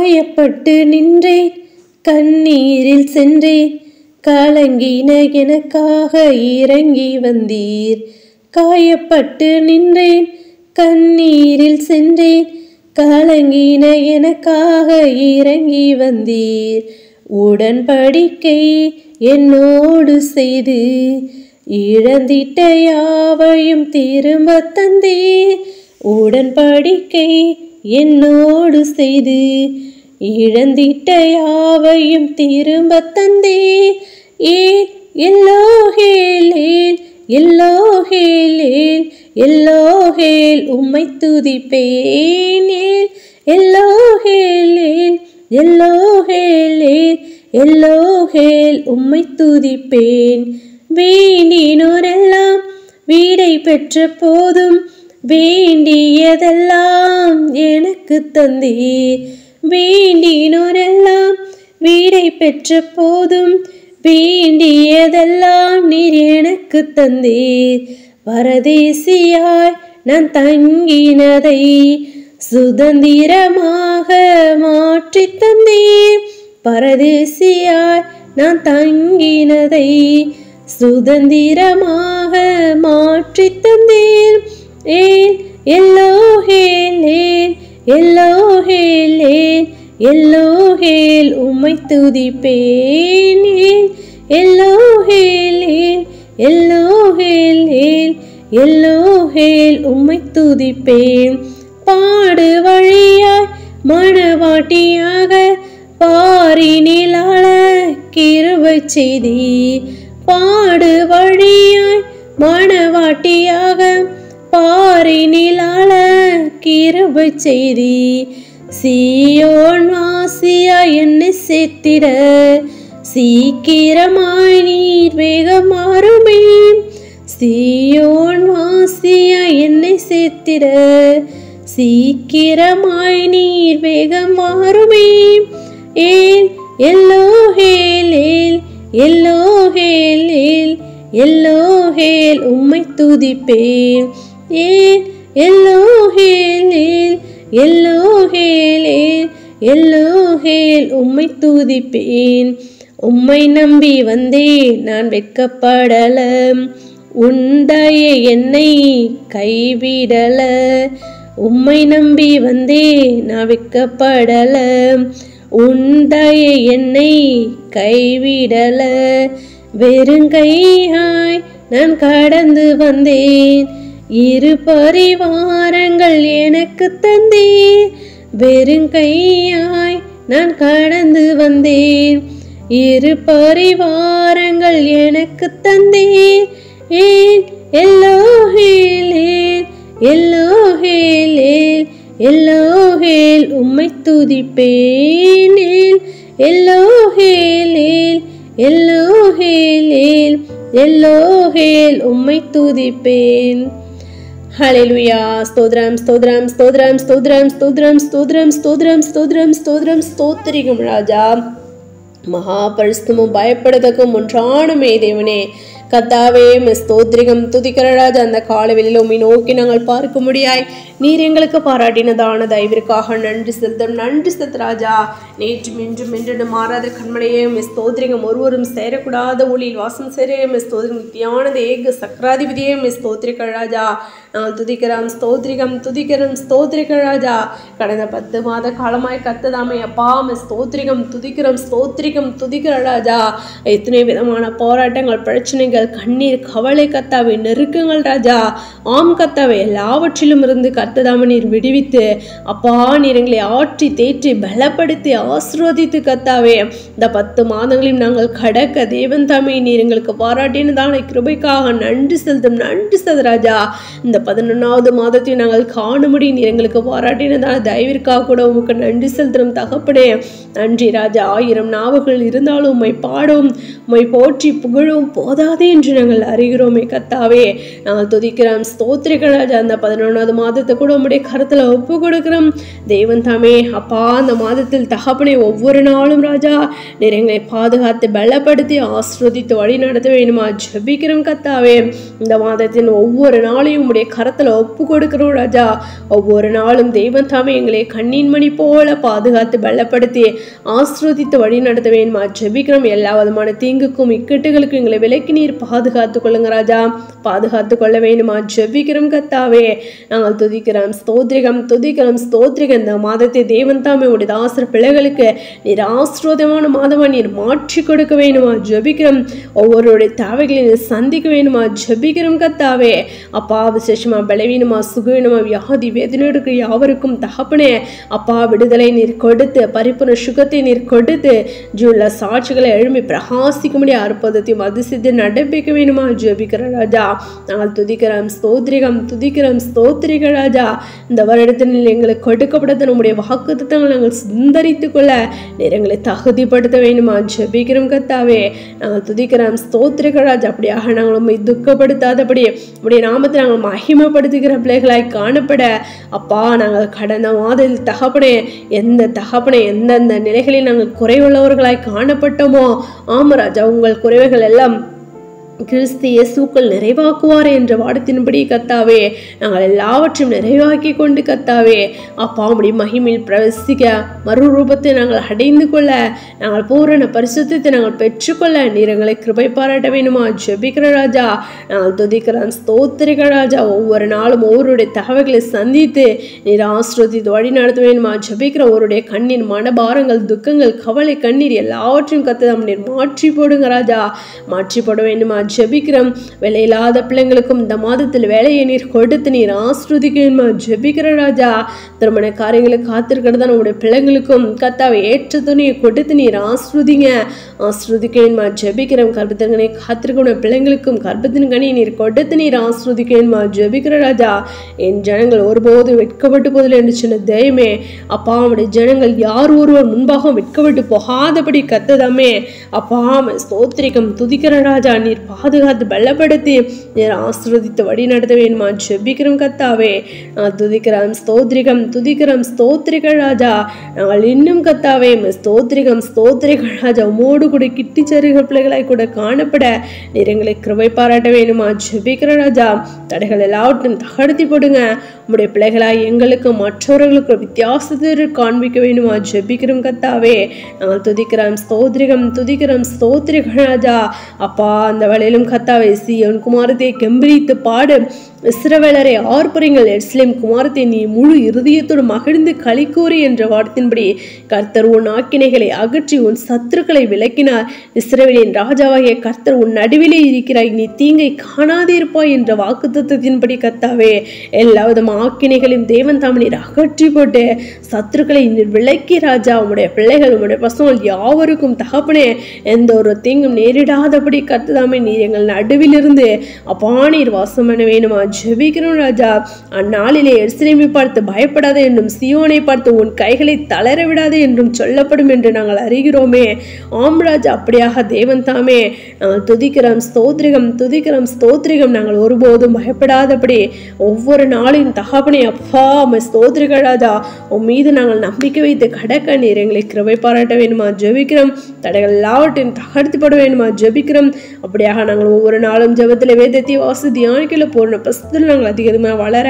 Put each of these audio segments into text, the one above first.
காயப்பட்டு நின்றேன், கண்ணீரில் சென்றேன், கலங்கின எனக்காக இறங்கி வந்தீர். காயப்பட்டு நின்றேன், கண்ணீரில் சென்றேன், கலங்கின எனக்காக இறங்கி வந்தீர். உடன்படிக்கை என்னோடு செய்து இழந்திட்ட யாவையும் திரும்ப தந்தீர். உடன்படிக்கை என்னோடு செய்து இழந்திட்ட யாவையும் திரும்ப தந்தீர். ஏன் எல்லோஹேல் எல்லோஹேல் எல்லோஹேல் உம்மை துதிப்பேன். எல்லோஹேல் எல்லோஹேல் எல்லோஹேல் உம்மை துதிப்பேன். வேண்டினோரெல்லாம் வீடை பெற்ற போதும் வேண்டியதெல்லாம் எனக்கு தந்தீர். வேண்டினோரெல்லாம் வீடை பெற்ற போதும் வேண்டியதெல்லாம் நீர் எனக்கு தந்தீர். பரதேசியாய் நான் தங்கினதை சுதந்திரமாக மாற்றி தந்தீர். பரதேசியாய் நான் தங்கினதை சுதந்திரமாக மாற்றி தந்தீர். ஏன் எல்லோஹேல் எல்லோஹேல் எல்லோஹேல் உம்மை துதிப்பேன். எல்லோஹேல் எல்லோஹேல் எல்லோஹேல் உம்மை துதிப்பேன். பாடு வழியாய் மணவாட்டியாக பாரினில் ஆள கிருபை செய்தீர். பாடு வழியாய் மணவாட்டியாக பாரினில் ஆள கிருபை செய்தீர். சீயோன் வாசியாய் என்னை சேர்த்திட சீக்கிரமாய் நீர் வேகமாறுமே. சீயோன் வாசியாய் என்னை சேர்த்திட சீக்கிரமாய் நீர் வேகமாறுமே. ஏன் எல்லோஹேல் எல்லோஹேல் எல்லோஹேல் உம்மை துதிப்பேன். ஏன் எல்லோஹேல் எல்லோஹேல் எல்லோஹேல் உம்மை துதிப்பேன். உம்மை நம்பி வந்தேன் நான் வெட்கப்படல, உந்தய என்னை கைவிடல. உம்மை நம்பி வந்தேன் நான் வெட்கப்படல, உந்தய என்னை கைவிடல. வெறுங்கையாய் நான் கடந்து வந்தேன், இரு பரிவாரங்கள் எனக்கு தந்தீர். வெறுங்கையாய் நான் கடந்து வந்தேன், இரு பரிவாரங்கள் எனக்கு தந்தீர். ஏன் எல்லோஹேல் எல்லோஹேல் எல்லோஹேல் உம்மை துதிப்பேன். எல்லோஹேல் எல்லோஹேல் எல்லோஹேல் உம்மை துதிப்பேன். ஹல்லேலூயா. ஸ்தோத்திரம் ஸ்தோத்திரம் ஸ்தோத்திரம் ஸ்தோத்திரம் ஸ்தோத்திரம் ஸ்தோத்திரம் ஸ்தோத்திரம் ஸ்தோத்திரம் ஸ்தோத்திரம் ஸ்தோத்திரிக்கும் ராஜா. மகா பரிசுத்தமும் பயப்படத்தக்கும் ஒன்றானுமே தேவனே கர்த்தாவே ஸ்தோத்திரிகம் துதிக்கிற ராஜா. அந்த காலவெளியில் உம்மை நோக்கி நாங்கள் பார்க்க முடியாய் நீர் எங்களுக்கு பாராட்டினதான தயவிற்காக நன்றி செலுத்தும். நன்றி செலுத்த ராஜா. நேற்றும் இன்றும் என்று மாறாத கண்மனையே ஸ்தோத்திரிகம். ஒருவரும் சேரக்கூடாத ஒளியில் வாசம் சேர ஸ்தோத்திரம். நித்தியானது ஏக சக்கராதிபதியே ஸ்தோத்திரிக்கிற ராஜா. நாங்கள் துதிக்கிறோம் ஸ்தோத்திரிகம் துதிக்கிறோம் ஸ்தோத்திரிக்கிற ராஜா. கடந்த 10 மாத காலமாய் கத்ததாமே அப்பா ஸ்தோத்திரிகம் துதிக்கிறோம் ஸ்தோத்திரிகம் துதிக்கிற ராஜா. எத்தனை விதமான போராட்டங்கள், பிரச்சனைகள், கண்ணீர், கவலை கத்தாவே, நெருக்கங்கள் ராஜா. ஆம் கத்தாவே, எல்லாவற்றிலும் இருந்து கத்ததாம நீர் விடுவித்து அப்பா நீர் எங்களை ஆற்றி தேற்றி பலப்படுத்தி ஆசீர்வதித்து கத்தாவே இந்த 10 மாதங்களையும் நாங்கள் கடக்க தேவன் தாமே நீர் எங்களுக்கு பாராட்டினதான கிருபைக்காக நன்றி செலுத்தும். நன்றி செலுத்த ராஜா. இந்த 11வது மாதத்தையும் நாங்கள் காணும்படி நீர் எங்களுக்கு பாராட்டினதான தயவிற்காக கூட உமக்கு நன்றி செலுத்தும் தகப்பனே. நன்றி ராஜா. 1000 நாவுகள் இருந்தாலும் உம்மை பாடவும் உம்மை போற்றி புகழும் போதாதே என்று நாங்கள் அறிகிறோமே கத்தாவே. நாங்கள் துதிக்கிறோம் ஸ்தோத்திரிக்கிற ராஜா. அந்த 11வது மாதத்தை கூட உம்முடைய கருத்துல ஒப்பு கொடுக்கிறோம் தேவன் தாமே. அப்பா அந்த மாதத்தில் தகப்பனே ஒவ்வொரு நாளும் ராஜா நீர் எங்களை பாதுகாத்து பலப்படுத்தி ஆசீர்வதித்து வழி நடத்த வேணுமா ஜெபிக்கிறோம் கர்த்தாவே. இந்த மாதத்தின் ஒவ்வொரு நாளையும் உம்முடைய கரத்துல ஒப்பு கொடுக்கிறோம் ராஜா. ஒவ்வொரு நாளும் தெய்வம் தாமே எங்களை கண்ணின் மணி போல பாதுகாத்து பலப்படுத்தி ஆசீர்வதித்து வழி நடத்த வேணுமா ஜெபிக்கிறோம். எல்லா விதமான தீங்குக்கும் இக்கட்டுகளுக்கும் எங்களை விலக்கி நீர் பாதுகாத்து கொள்ளுங்க ராஜா. பாதுகாத்து கொள்ள வேணுமா ஜெபிக்கிறோம் கர்த்தாவே. நாங்கள் துதிக்கிறோம் ஸ்தோத்திரிகம் துதிக்கிறோம் ஸ்தோத்திரிகம். இந்த மாதத்தை தேவன் தாமே உடைய தாசர் பிள்ளைகளுக்கு நீர் ஆசீர்வாதமான மாதமா நீர் மாற்றி கொடுக்க வேணுமா ஜெபிக்கிறோம். ஒவ்வொருடைய தேவைகளை நீர் சந்திக்க வேணுமா ஜெபிக்கிறோம் கர்த்தாவே. அப்பா விசேஷமா பலவீனமா சுகவீனமா வியாதி வேதனையோடு யாவருக்கும் தகப்பனே அப்பா விடுதலை நீர் கொடுத்து பரிபூர்ண சுகத்தை நீர் கொடுத்து ஜூல சாட்சிகளை எழும்பி பிரகாசிக்கும்படி அற்புதத்தையும் அதிசயத்தை நடப்பிக்க வேணுமா ஜெபிக்கிற ராஜா. நாங்கள் துதிக்கிறோம் ஸ்தோத்திரிகம் துதிக்கிறோம் ஸ்தோத்திரிக ராஜா. இந்த வருடத்தில் எங்களுக்கு கொடுக்கப்பட்ட நம்முடைய வாக்குத்தத்தங்களை நாங்கள் சிந்தரித்துக் கொள்ள நீர் எங்களை தகுதிப்படுத்த வேணுமா ஜெபிக்கிறோம் கர்த்தாவே. நாங்கள் துதிக்கிறோம் ஸ்தோத்திரிக ராஜா. அப்படியாக நாங்கள் உம்மை துக்கப்படுத்தாதபடி உடைய நாமத்தை நாங்கள் மகிமைப்படுத்துகிற பிள்ளைகளாய் காணப்பட அப்பா நாங்கள் கடந்த மாதத்தில் தகப்பனே எந்தெந்த நிலைகளில் நாங்கள் குறைவுள்ளவர்களாய் காணப்பட்டோமோ ஆமராஜா உங்கள் குறைவுகள் எல்லாம் கிறிஸ்து இயேசுக்குள் நிறைவாக்குவார் என்ற வார்த்தையின்படி கர்த்தாவே நாங்கள் எல்லாவற்றையும் நிறைவாக்கி கொண்டு கர்த்தாவே அப்பா உம்முடைய மகிமையில் பிரவேசிக்க மறுரூபத்தை நாங்கள் அடைந்து கொள்ள நாங்கள் பூரண பரிசுத்தத்தை நாங்கள் பெற்றுக்கொள்ள நீர் எங்களை கிருபை பாராட்ட வேணுமா ஜெபிக்கிற ராஜா. நாங்கள் துதிக்கிறோம் ஸ்தோத்திரிக்கிற ராஜா. ஒவ்வொரு நாளும் ஒவ்வொருடைய தகவல்களை சந்தித்து நீர் ஆசீர்வதித்து வழி நடத்த வேணுமா ஜெபிக்கிற ஒருடைய கண்ணீர் மனபாரங்கள் துக்கங்கள் கவலை கண்ணீர் எல்லாவற்றையும் கர்த்தர் நீர் மாற்றி போடுங்க ராஜா. மாற்றி போட வேண்டுமா ஜெபிக்கிறோம். வேலையில்லாத பிள்ளைங்களுக்கும் இந்த மாதத்தில் வேலையை நீர் கொடுத்து நீர் ஆசீர்வதிக்கணுமா ஜெபிக்கிற ராஜா. திருமண காரியங்களுக்கு காத்திருக்கிறதா நம்முடைய பிள்ளைங்களுக்கும் கர்த்தாவை ஏற்ற துணியை கொடுத்து நீர் ஆசீர்வதிக்கணுமா ஜெபிக்கிறோம். கர்ப்பத்தின்கனை காத்திருக்கிற பிள்ளைங்களுக்கும் கர்ப்பத்தின் கனியை நீர் கொடுத்து நீர் ஆசீர்வதிக்கணுமா ஜெபிக்கிற ராஜா. என் ஜனங்கள் ஒருபோது வெட்கப்பட்டு போதில் என்று சொன்ன தெய்வமே அப்பா அவனுடைய ஜனங்கள் யார் ஒருவர் முன்பாக வெட்கப்பட்டு போகாதபடி கர்த்ததாமே அப்பா ஸ்தோத்திரிகம் துதிக்கிற ராஜா. நீர் பாதுகாத்து பலப்படுத்தி நீர் ஆசீர்வதித்து வழி நடத்த வேணுமா ஜெபிக்கிறோம் கர்த்தாவே. நான் துதிக்கிறோம் ஸ்தோத்திரிகம் துதிக்கிறோம் ஸ்தோத்திரிக ராஜா. நாங்கள் இன்னும் கர்த்தாவே ஸ்தோத்திரிகம் ஸ்தோத்திரிக ராஜா உமோடு கூட கிட்டி சேருகிற பிள்ளைகளாய் கூட காணப்பட நீர் எங்களை கிருபை பாராட்ட வேணுமா ஜெபிக்கிற ராஜா. தடைகள் எல்லாவற்றையும் தகர்த்தி போடுங்க. உம்முடைய பிள்ளைகளாய் எங்களுக்கும் மற்றவர்களுக்கு வித்தியாசத்தை காண்பிக்க வேணுமா ஜெபிக்கிறோம் கர்த்தாவே. நாங்கள் துதிக்கிறோம் ஸ்தோத்திரிகம் துதிக்கிறோம் ஸ்தோத்திரிக ராஜா. அப்பா அந்த வேளையிலும் கர்த்தாவே சீயோன் குமாரத்தை கெம்பீரித்து பாடு இஸ்ரவேலரை ஆர்ப்பரிங்கள் எருசலேம் குமாரத்தை நீ முழு இருதயத்தோடு மகிழ்ந்து களிக்கூறி என்ற வார்த்தையின்படி கர்த்தர் உன் ஆக்கினைகளை அகற்றி உன் சத்துருக்களை விலக்கினார். இஸ்ரவேலின் ராஜாவாகிய கர்த்தர் உன் நடுவிலே இருக்கிறாய் நீ தீங்கை காணாதே இருப்பாய் என்ற வாக்குத்தத்தத்தின்படி கர்த்தாவே எல்லா விதம் ஆக்கினைகளையும் தேவன் தாம் நீர் அகற்றி போட்டு சத்துருக்களை நீர் விலக்கி ராஜா. உம்முடைய பிள்ளைகள் உம்முடைய பசங்கள் யாவருக்கும் தகப்பனே எந்த ஒரு தீங்கும் நேரிடாதபடி கர்த்ததாமே நீர் எங்கள் நடுவிலிருந்து அப்பா நீர் வாசம் பண்ண வேணுமா ஜெபிக்கிறோம் ராஜா. அந்நாளிலே எருசலேமை பார்த்து பயப்படாதே என்றும் சீயோனை பார்த்து உன் கைகளை தளர விடாதே என்றும் சொல்லப்படும் என்று நாங்கள் அறிகிறோமே. ஆம் ராஜா. அப்படியாக தேவன் தாமே நாங்கள் துதிக்கிறோம் ஸ்தோத்திரிகம் துதிக்கிறோம் ஸ்தோத்திரிகம். நாங்கள் ஒருபோதும் பயப்படாதபடி ஒவ்வொரு நாளையும் தகப்பனே அப்பா ஸ்தோத்திரிக ராஜா. உன் மீது நாங்கள் நம்பிக்கை வைத்து கடக்க நீர் எங்களை கிருபை பாராட்ட வேணுமா ஜெபிக்கிறோம். தடைகள் எல்லாவற்றையும் தகர்த்துப்பட வேணுமா ஜெபிக்கிறோம். அப்படியாக நாங்கள் ஒவ்வொரு நாளும் ஜெபத்தில் வேதத்தை வாசி தியானிக்கல போறோம் நாங்கள் அதிகமாக வளர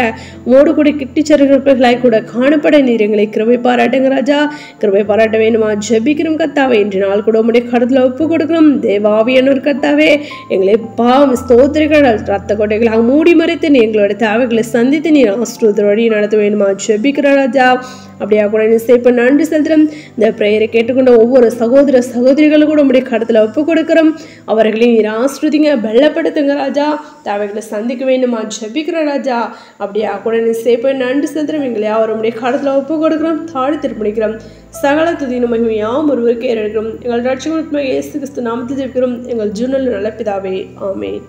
மோடு கூட கிட்டி சருகளாய் கூட காணப்பட நீர் எங்களை கிருபை பாராட்டுங்க ராஜா. கிருபை பாராட்ட வேணுமா ஜெபிக்கிறோம் கர்த்தாவே. இன்று நாள் கூட உம்முடைய கருத்துல ஒப்பு கொடுக்கிறோம் தேவாவியானவர் கர்த்தாவே. எங்களை பாவம் ஸ்தோத்திரிகள் ரத்த கோட்டைகளாக மூடி மறைத்து நீ எங்களோட தேவைகளை சந்தித்து நீர் ஆசீர்வாத வழி நடத்த வேணுமா ஜெபிக்கிற ராஜா. அப்படியா கூட நிச்சயம் நன்றி செலுத்துறோம். இந்த பிரேயரை கேட்டுக்கொண்ட ஒவ்வொரு சகோதர சகோதரிகளும் கூட உங்களுடைய கடத்துல ஒப்பு கொடுக்கிறோம். அவர்களையும் நீர் ஆசீர்வதிங்க பலப்படுத்துங்க ராஜா. தேவைகளை சந்திக்க வேண்டுமா ஜெபிக்கிற ராஜா. அப்படியா கூட நிச்சயம் நன்றி செலுத்துறோம். எங்களை அவருடைய கடத்துல ஒப்பு கொடுக்கிறோம் தாழ்த்தி திருப்பிக்கிறோம். சகல துதியின் மகிமையாம் ஒருவருக்கே இருக்கிறோம். எங்கள் ரட்சகர் இயேசு கிறிஸ்து நாமத்தில் ஜெபிக்கிறோம் எங்கள் ஜீவனில் நல்ல பிதாவே ஆமென்.